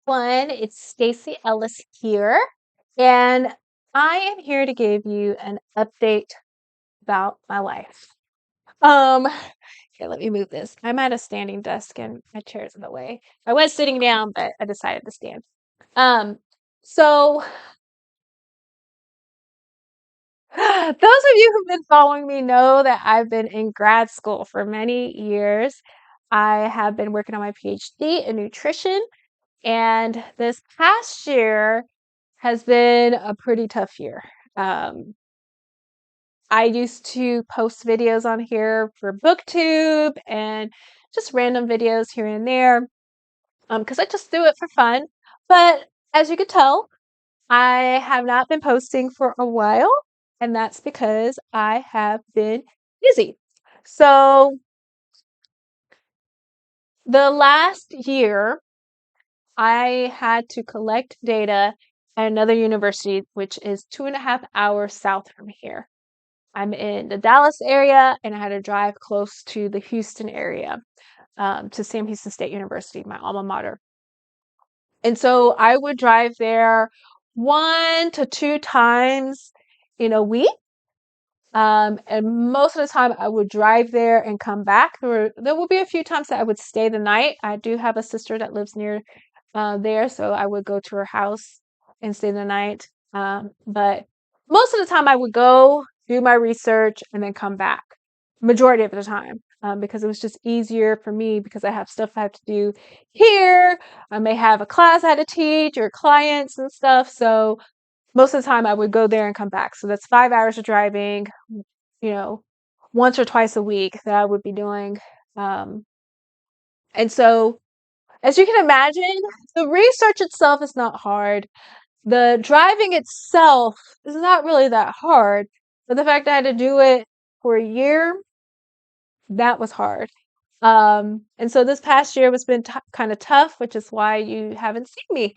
One, it's Stacey Ellis here, and I am here to give you an update about my life. Um, Here, let me move this. I'm at a standing desk and my chair's in the way. I was sitting down, but I decided to stand. Um, so those of you who've been following me know that I've been in grad school for many years. I have been working on my PhD in nutrition, and this past year has been a pretty tough year. Um, I used to post videos on here for BookTube and just random videos here and there because I just do it for fun. But as you could tell, I have not been posting for a while, and that's because I have been busy. So the last year, I had to collect data at another university, which is 2.5 hours south from here. I'm in the Dallas area, and I had to drive close to the Houston area, to Sam Houston State University, my alma mater. And so I would drive there 1 to 2 times in a week. And most of the time I would drive there and come back. There will be a few times that I would stay the night. I do have a sister that lives near there, so I would go to her house and stay the night. But most of the time I would go, do my research, and then come back. Majority of the time, because it was just easier for me because I have stuff I have to do here. I may have a class I had to teach or clients and stuff. So most of the time I would go there and come back. So that's 5 hours of driving, you know, once or twice a week that I would be doing. Um, and so, as you can imagine, the research itself is not hard. The driving itself is not really that hard. But the fact that I had to do it for a year, that was hard. And so this past year has been kind of tough, which is why you haven't seen me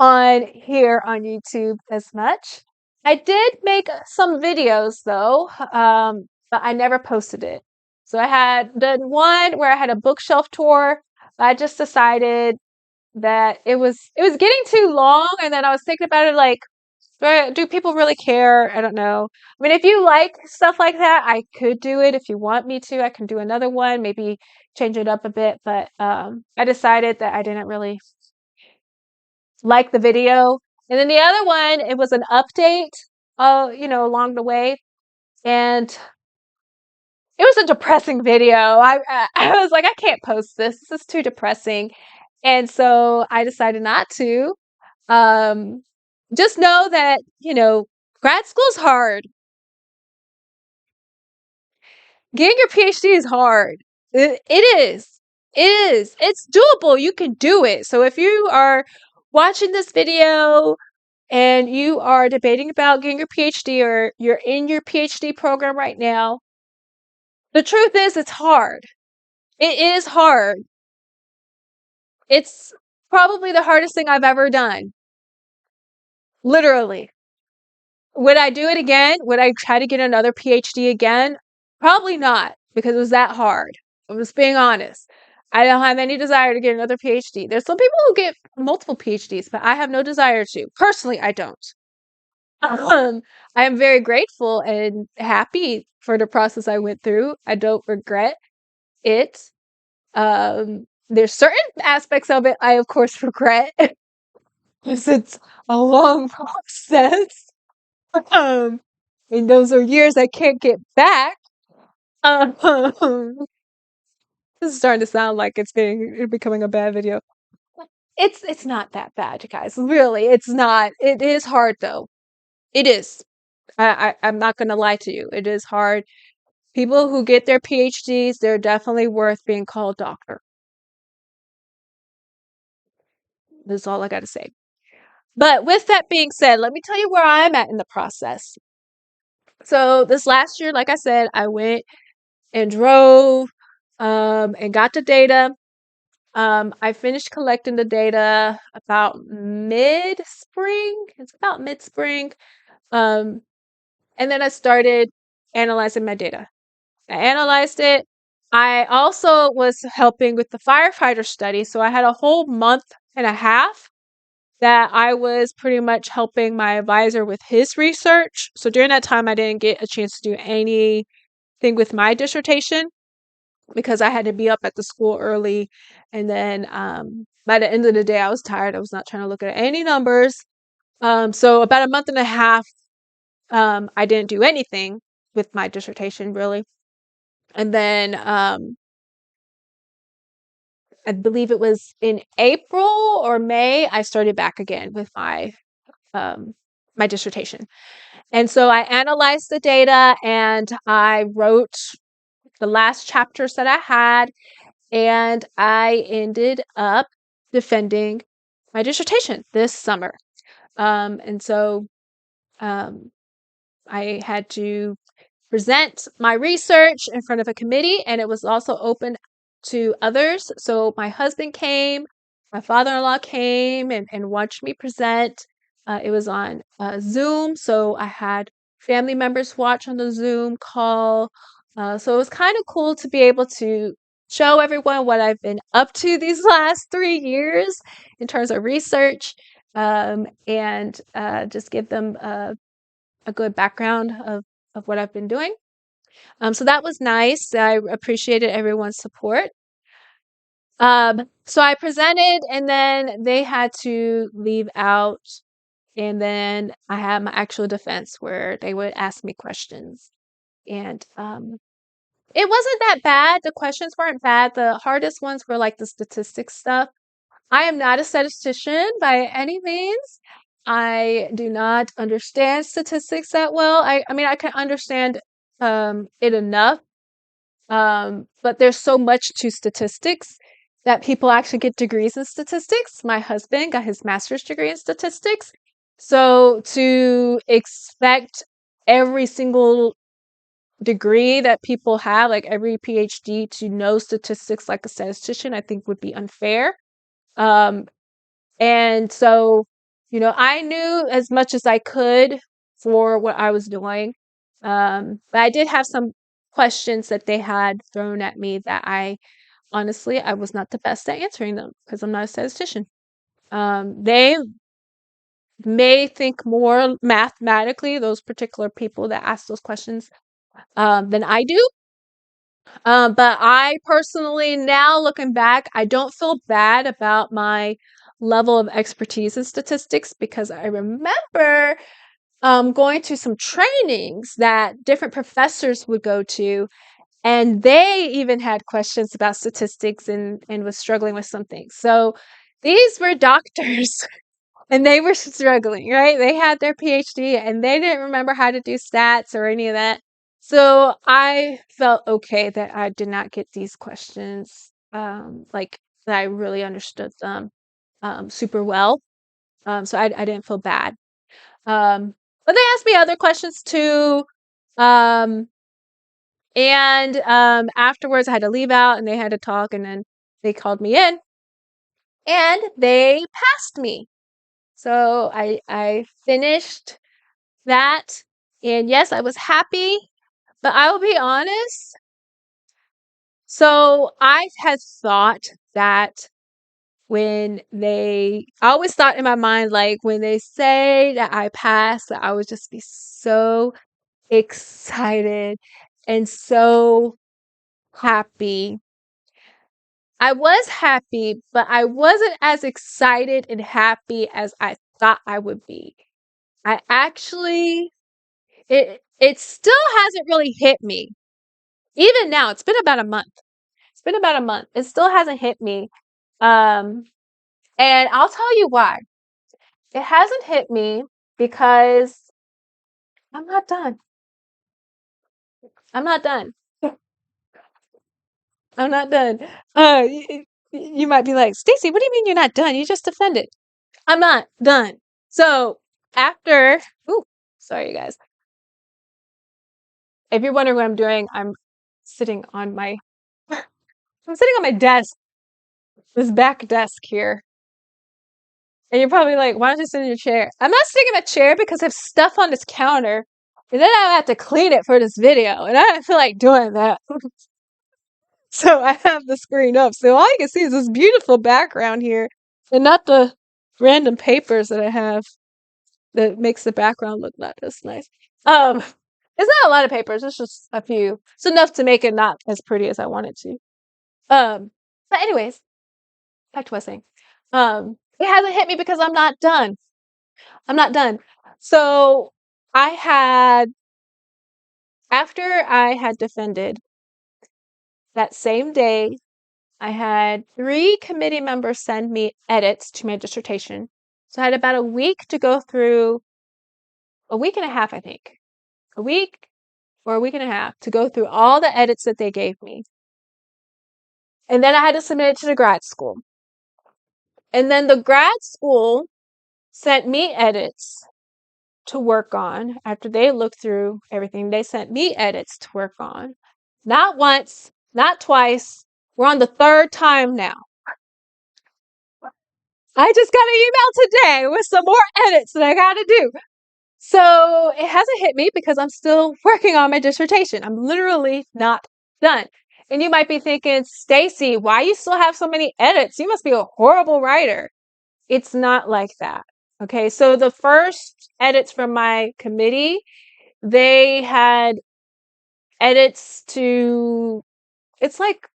on here on YouTube as much. I did make some videos though, but I never posted it. So I had done one where I had a bookshelf tour. I just decided that it was getting too long, and then I was thinking about it like, do people really care? I don't know. I mean, if you like stuff like that, I could do it. If you want me to, I can do another one, maybe change it up a bit. But I decided that I didn't really like the video. And then the other one, it was an update, along the way. And it was a depressing video. I was like, I can't post this. This is too depressing. And so I decided not to. Um, just know that, grad school is hard. Getting your PhD is hard. It is. It is. It's doable. You can do it. So if you are watching this video and you are debating about getting your PhD or you're in your PhD program right now, the truth is it's hard. It is hard. It's probably the hardest thing I've ever done. Literally. Would I do it again? Would I try to get another PhD again? Probably not, because it was that hard. I'm just being honest. I don't have any desire to get another PhD. There's some people who get multiple PhDs, but I have no desire to. Personally, I don't. Um, I am very grateful and happy for the process I went through. I don't regret it. There's certain aspects of it I, of course, regret because it's a long process. Um, and those are years I can't get back. Um, this is starting to sound like it's becoming a bad video. It's not that bad, you guys. Really, it's not. It is hard though. It is. I'm not gonna lie to you. It is hard. People who get their PhDs, they're definitely worth being called doctor. That's all I gotta say. But with that being said, let me tell you where I'm at in the process. So this last year, like I said, I went and drove and got the data. I finished collecting the data about mid-spring. It's about mid-spring. Um, and then I started analyzing my data. I analyzed it. I also was helping with the firefighter study, so I had a whole month and a half that I was pretty much helping my advisor with his research. So during that time, I didn't get a chance to do anything with my dissertation because I had to be up at the school early. And then by the end of the day, I was tired. I was not trying to look at any numbers. So about a month and a half, I didn't do anything with my dissertation really. And then I believe it was in April or May, I started back again with my dissertation. And so I analyzed the data and I wrote the last chapters that I had, and I ended up defending my dissertation this summer. And so um, I had to present my research in front of a committee, and it was also open to others. So my husband came, my father-in-law came and watched me present. It was on Zoom, so I had family members watch on the Zoom call. So it was kind of cool to be able to show everyone what I've been up to these last 3 years in terms of research, and just give them a good background of what I've been doing. So that was nice. I appreciated everyone's support. So I presented and then they had to leave out. And then I had my actual defense where they would ask me questions. And it wasn't that bad. The questions weren't bad. The hardest ones were like the statistics stuff. I am not a statistician by any means. I do not understand statistics that well. I mean, I can understand it enough, but there's so much to statistics that people actually get degrees in statistics. My husband got his master's degree in statistics. So to expect every single degree that people have, like every PhD, to know statistics like a statistician, I think would be unfair. Um, and so, I knew as much as I could for what I was doing. But I did have some questions that they had thrown at me that honestly, I was not the best at answering them because I'm not a statistician. They may think more mathematically, those particular people that ask those questions, than I do. But I personally, now looking back, I don't feel bad about my level of expertise in statistics because I remember going to some trainings that different professors would go to, and they even had questions about statistics and was struggling with something. So these were doctors and they were struggling, right? They had their PhD and they didn't remember how to do stats or any of that. So I felt okay that I did not get these questions, like that I really understood them super well. So I didn't feel bad. But they asked me other questions too. Um, and afterwards, I had to leave out and they had to talk, and then they called me in and they passed me. So I finished that, and yes, I was happy, but I will be honest. So I had thought that I always thought in my mind, like when they say that I passed, that I would just be so excited and so happy. I was happy, but I wasn't as excited and happy as I thought I would be. I actually, it still hasn't really hit me. Even now, it's been about a month. It's been about a month. It still hasn't hit me. Um, and I'll tell you why. It hasn't hit me because I'm not done. I'm not done. I'm not done. You might be like, Stacey, what do you mean you're not done? You just defended. I'm not done. So after, ooh, sorry, you guys. If you're wondering what I'm doing, I'm sitting on my, I'm sitting on my desk, this back desk here. And you're probably like, why don't you sit in your chair? I'm not sitting in my chair because I have stuff on this counter, and then I have to clean it for this video, and I don't feel like doing that. So I have the screen up, so all you can see is this beautiful background here, and not the random papers that I have that makes the background look not as nice. Um, it's not a lot of papers. It's just a few. It's enough to make it not as pretty as I want it to. Um, but anyways, back to what I was saying. It hasn't hit me because I'm not done. I'm not done. So I had, after I had defended that same day, I had 3 committee members send me edits to my dissertation. So I had about a week to go through, a week and a half, I think. A week or a week and a half to go through all the edits that they gave me. And then I had to submit it to the grad school. And then the grad school sent me edits to work on. After they looked through everything, they sent me edits to work on. Not once, not twice. We're on the 3rd time now. I just got an email today with some more edits that I got to do. So it hasn't hit me because I'm still working on my dissertation. I'm literally not done. And you might be thinking, Stacy, why you still have so many edits? You must be a horrible writer. It's not like that. Okay, so the first edits from my committee, they had edits to, it's like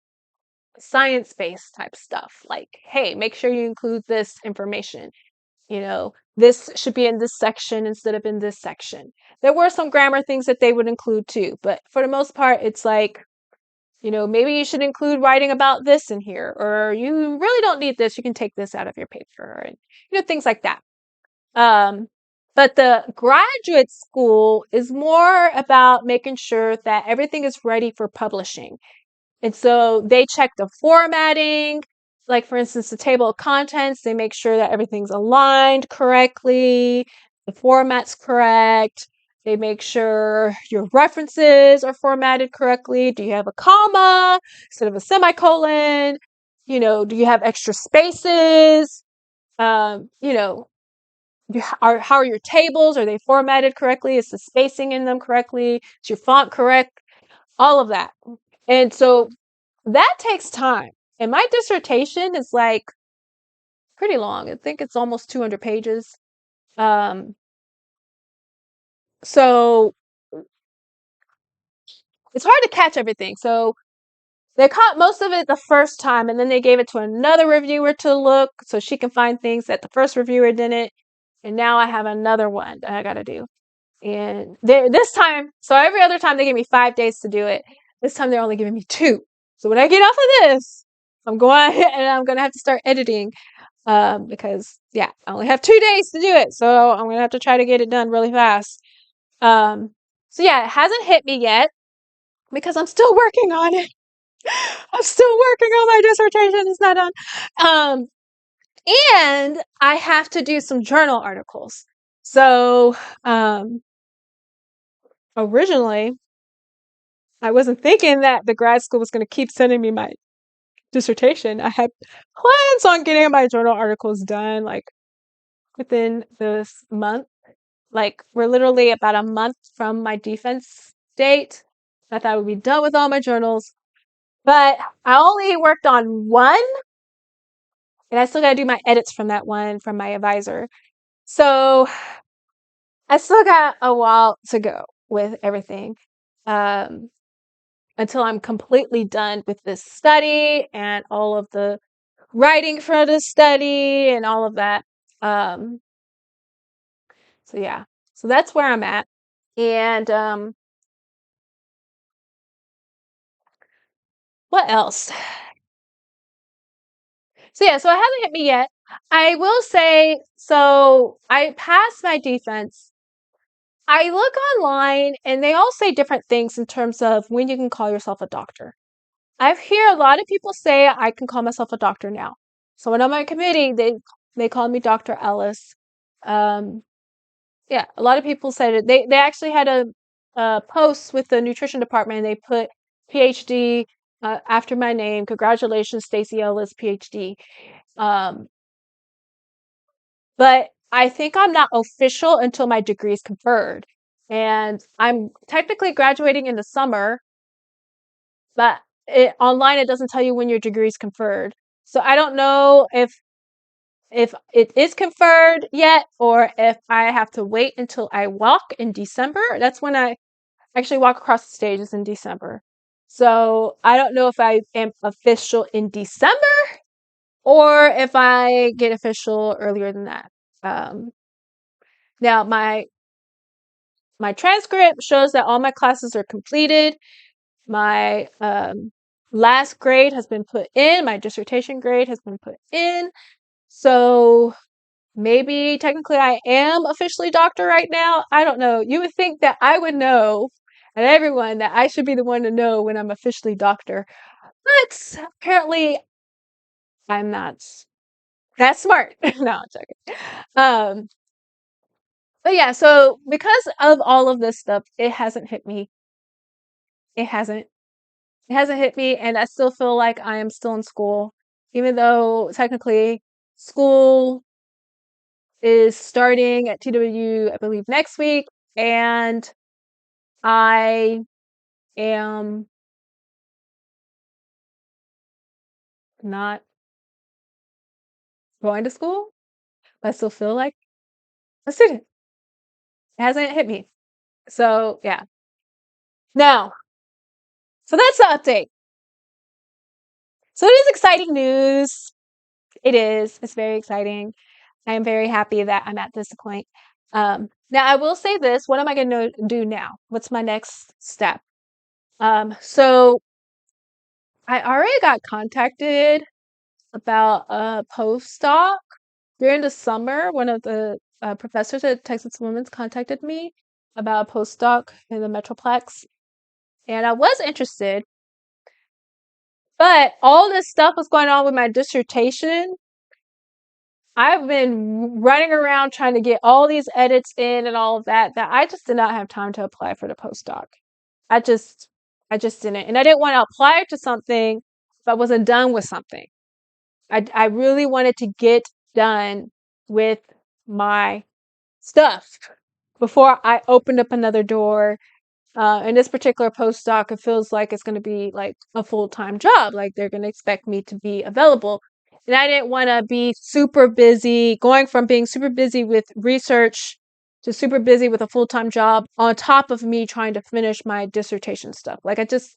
science-based type stuff. Like, hey, make sure you include this information. You know, this should be in this section instead of in this section. There were some grammar things that they would include too, but for the most part, it's like, you know, maybe you should include writing about this in here, or you really don't need this. You can take this out of your paper, and things like that. But the graduate school is more about making sure that everything is ready for publishing. And so they check the formatting, like for instance, the table of contents, they make sure that everything's aligned correctly, the format's correct. They make sure your references are formatted correctly. Do you have a comma instead of a semicolon? Do you have extra spaces? Um, you know, how are your tables? Are they formatted correctly? Is the spacing in them correctly? Is your font correct? All of that. And so that takes time. And my dissertation is like pretty long. I think it's almost 200 pages. Um, so it's hard to catch everything. So they caught most of it the first time, and then they gave it to another reviewer to look so she can find things that the first reviewer didn't. And now I have another one that I got to do. And this time, so every other time they gave me 5 days to do it. This time they're only giving me 2. So when I get off of this, I'm going and I'm going to have to start editing. Because I only have 2 days to do it, so I'm gonna have to try to get it done really fast. So it hasn't hit me yet because I'm still working on it. I'm still working on my dissertation. It's not done. Um, and I have to do some journal articles. So, originally, I wasn't thinking that the grad school was going to keep sending me my dissertation. I had plans on getting my journal articles done, like within this month. Like, we're literally about a month from my defense date. I thought I would be done with all my journals. But I only worked on one, and I still got to do my edits from that one from my advisor. So I still got a while to go with everything until I'm completely done with this study and all of the writing for the study and all of that. Um, so that's where I'm at. And what else? So it hasn't hit me yet. I will say, so I passed my defense. I look online and they all say different things in terms of when you can call yourself a doctor. I hear a lot of people say I can call myself a doctor now. Someone on my committee, they called me Dr. Ellis. Um, a lot of people said it. They actually had a post with the nutrition department, and they put PhD after my name. Congratulations, Stacey Ellis, PhD. But I think I'm not official until my degree is conferred. And I'm technically graduating in the summer, but online it doesn't tell you when your degree is conferred. So I don't know if if it is conferred yet, or if I have to wait until I walk in December. That's when I actually walk across the stages in December. So I don't know if I am official in December or if I get official earlier than that. Um, Now my transcript shows that all my classes are completed. My last grade has been put in. My dissertation grade has been put in. So maybe technically I am officially doctor right now. I don't know. You would think that I would know, and everyone that I should be the one to know when I'm officially doctor. But apparently I'm not that smart. No, I'm joking. Um, but yeah, so because of all of this stuff, it hasn't hit me. It hasn't. It hasn't hit me, and I still feel like I am still in school, even though technically school is starting at TWU, I believe, next week, and I am not going to school, but I still feel like a student. It hasn't hit me. So, yeah. Now, so that's the update. So it is exciting news. It is. It's very exciting. I am very happy that I'm at this point. Now, I will say this. What am I going to do now? What's my next step? So I already got contacted about a postdoc during the summer. One of the professors at Texas Women's contacted me about a postdoc in the Metroplex, and I was interested. But all this stuff was going on with my dissertation. I've been running around trying to get all these edits in and all of that I just did not have time to apply for the postdoc. I just I just didn't. And I didn't want to apply to something if I wasn't done with something. I really wanted to get done with my stuff before I opened up another door. In this particular postdoc, it feels like it's going to be like a full-time job. Like they're going to expect me to be available. And I didn't want to be super busy, going from being super busy with research to super busy with a full-time job on top of me trying to finish my dissertation stuff. Like it just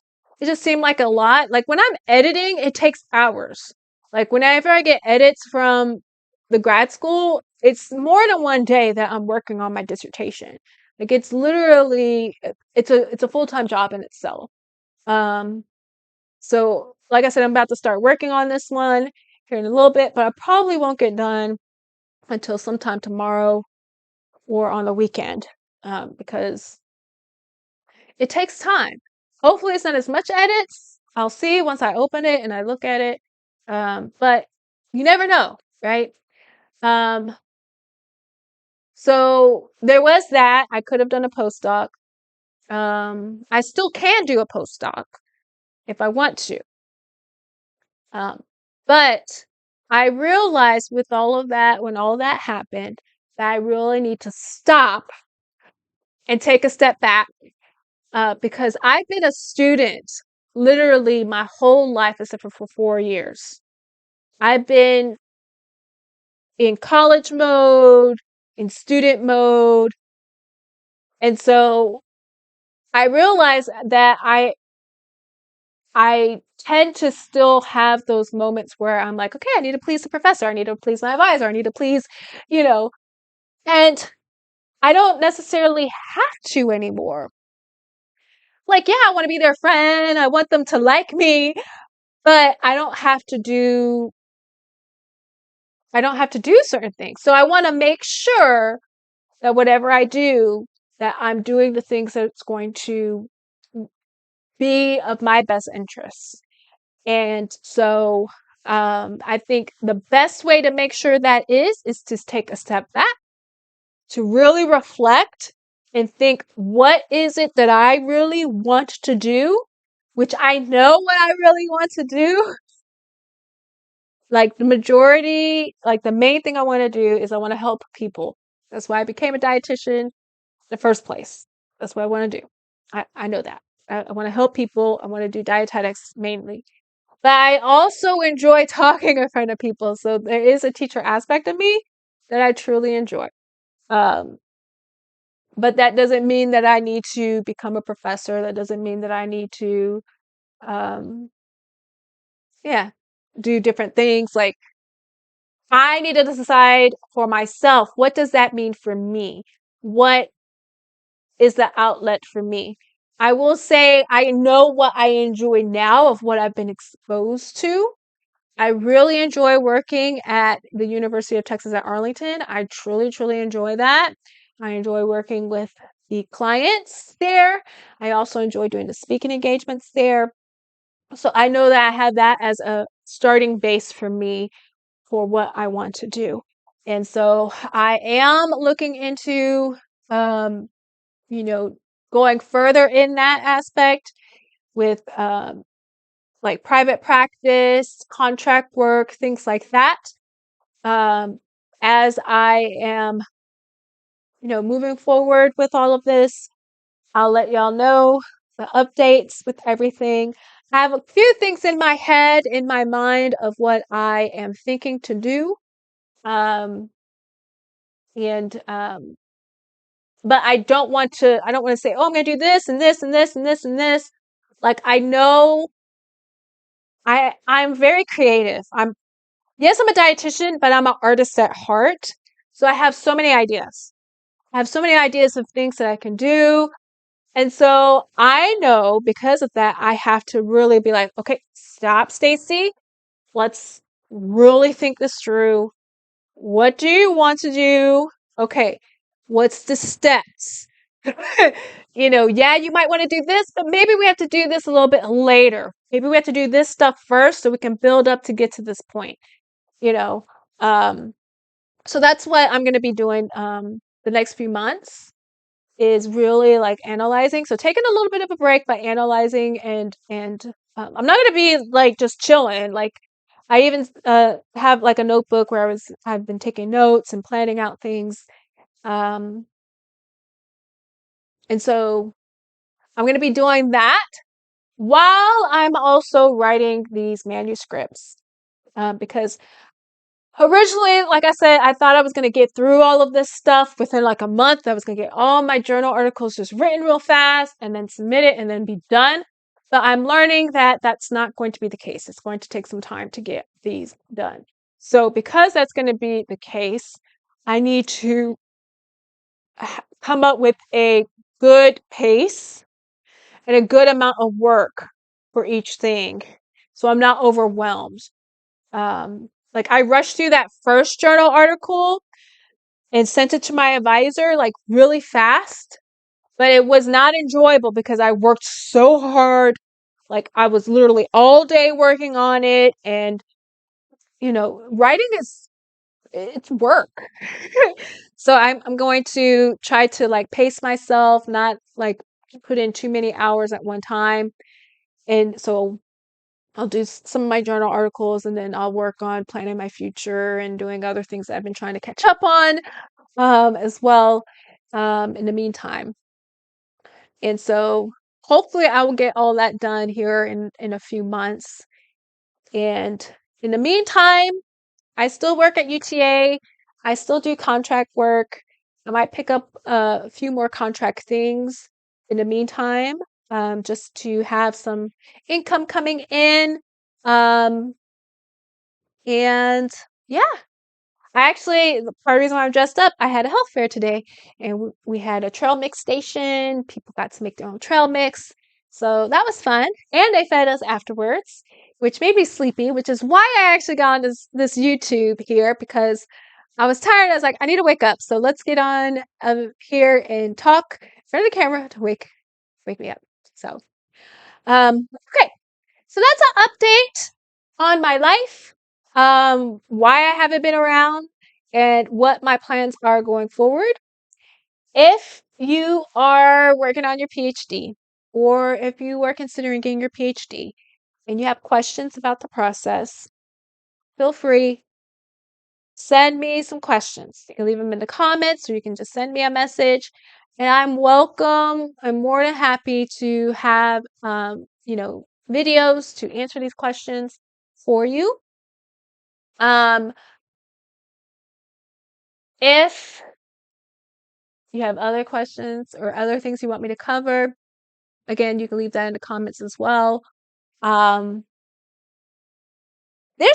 seemed like a lot. Like when I'm editing, it takes hours. Like whenever I get edits from the grad school, it's more than one day that I'm working on my dissertation. Like it's literally it's a full-time job in itself. Um, so like I said, I'm about to start working on this one here in a little bit, but I probably won't get done until sometime tomorrow or on the weekend, because it takes time. Hopefully it's not as much edits. I'll see once I open it and I look at it. But you never know, right? Um, so there was that. I could have done a postdoc. I still can do a postdoc if I want to. Um, but I realized with all of that, when all that happened, that I really need to stop and take a step back, because I've been a student literally my whole life except for 4 years. I've been in college mode, in student mode. And so I realized that I tend to still have those moments where I'm like, okay, I need to please the professor. I need to please my advisor. I need to please, you know, and I don't necessarily have to anymore. Like, yeah, I want to be their friend. I want them to like me, but I don't have to do certain things. So I want to make sure that whatever I do, that I'm doing the things that's going to be of my best interests. And so I think the best way to make sure that is to take a step back, to really reflect and think, what is it that I really want to do? Which I know what I really want to do. Like the majority, like the main thing I want to do is I want to help people. That's why I became a dietitian in the first place. That's what I want to do. I know that. I want to help people. I want to do dietetics mainly. But I also enjoy talking in front of people. So there is a teacher aspect of me that I truly enjoy. Um, but that doesn't mean that I need to become a professor. That doesn't mean that I need to, um, yeah, do different things. Like I need to decide for myself, what does that mean for me? What is the outlet for me? I will say I know what I enjoy now of what I've been exposed to. I really enjoy working at the University of Texas at Arlington. I truly, truly enjoy that. I enjoy working with the clients there. I also enjoy doing the speaking engagements there. So I know that I have that as a starting base for me for what I want to do. And so I am looking into, um, you know, going further in that aspect with like private practice, contract work, things like that. Um, as I am, moving forward with all of this, I'll let y'all know the updates with everything. I have a few things in my head, in my mind of what I am thinking to do. Um, and but I don't want to say, oh, I'm going to do this and this and this and this and this. Like I know I'm very creative. Yes, I'm a dietitian, but I'm an artist at heart. So I have so many ideas. I have so many ideas of things that I can do. And so I know because of that, I have to really be like, okay, stop, Stacy. Let's really think this through. What do you want to do? Okay, what's the steps? Yeah, you might want to do this, but maybe we have to do this a little bit later. Maybe we have to do this stuff first so we can build up to get to this point, you know. Um, so that's what I'm going to be doing the next few months is really like analyzing. So taking a little bit of a break by analyzing and I'm not going to be like just chilling. Like I even have like a notebook where I've been taking notes and planning out things. Um, and so I'm going to be doing that while I'm also writing these manuscripts because originally, like I said, I thought I was going to get through all of this stuff within like a month. I was going to get all my journal articles just written real fast and then submit it and then be done. But I'm learning that that's not going to be the case. It's going to take some time to get these done. So because that's going to be the case, I need to come up with a good pace and a good amount of work for each thing. So I'm not overwhelmed. Like I rushed through that first journal article and sent it to my advisor like really fast, but it was not enjoyable because I worked so hard. Like I was literally all day working on it and writing it's work. So I'm going to try to like pace myself, not like put in too many hours at one time. And so I'll do some of my journal articles and then I'll work on planning my future and doing other things that I've been trying to catch up on as well in the meantime. And so hopefully I will get all that done here in a few months. And in the meantime, I still work at UTA. I still do contract work. I might pick up a few more contract things in the meantime, just to have some income coming in. Um, and yeah, I actually, the part of the reason why I'm dressed up, I had a health fair today and we had a trail mix station. People got to make their own trail mix. So that was fun. And they fed us afterwards, which made me sleepy, which is why I actually got on this YouTube here because I was tired. I was like, I need to wake up. So let's get on here and talk in front of the camera to wake me up. So, okay. So that's an update on my life, why I haven't been around, and what my plans are going forward. If you are working on your PhD, or if you are considering getting your PhD, and you have questions about the process, feel free. Send me some questions. You can leave them in the comments, or you can just send me a message. And I'm welcome. I'm more than happy to have, videos to answer these questions for you. If you have other questions or other things you want me to cover, again, you can leave that in the comments as well. There's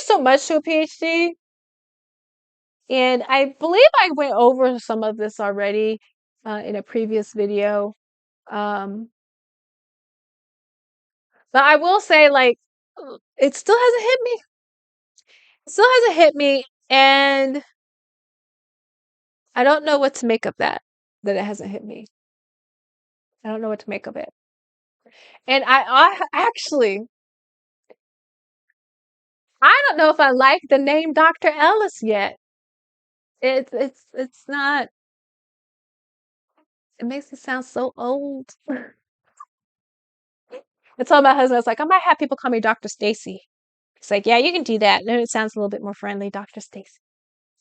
so much to a PhD, and I believe I went over some of this already in a previous video. But I will say, like, it still hasn't hit me. It still hasn't hit me, and I don't know what to make of that it hasn't hit me. I don't know what to make of it. And I actually, I don't know if I like the name Dr. Ellis yet. It's not, it makes me sound so old. I told my husband, I was like, I might have people call me Dr. Stacy. It's like, yeah, you can do that. Then it sounds a little bit more friendly, Dr. Stacy.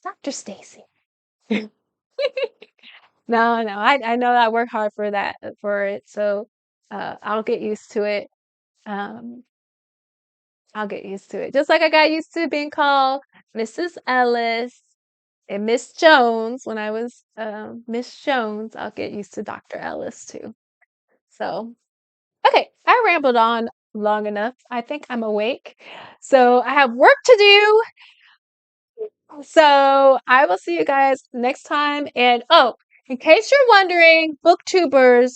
Dr. Stacy. No, no, I know I work hard for that for it, so I'll get used to it. Um, I'll get used to it. Just like I got used to being called Mrs. Ellis and Miss Jones when I was Miss Jones. I'll get used to Dr. Ellis too. So, okay, I rambled on long enough. I think I'm awake. So I have work to do. So I will see you guys next time. And oh, in case you're wondering, booktubers,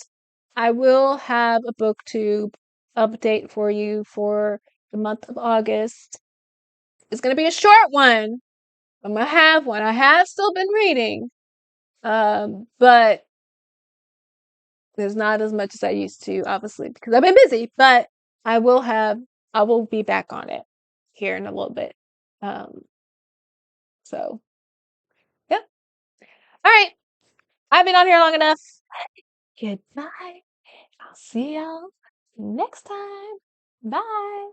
I will have a booktube update for you for the month of August. It's going to be a short one. I'm going to have one. I have still been reading, but there's not as much as I used to, obviously, because I've been busy. But I will have, I will be back on it here in a little bit. Um, so, yeah. All right. I've been on here long enough. Goodbye. I'll see y'all next time. Bye.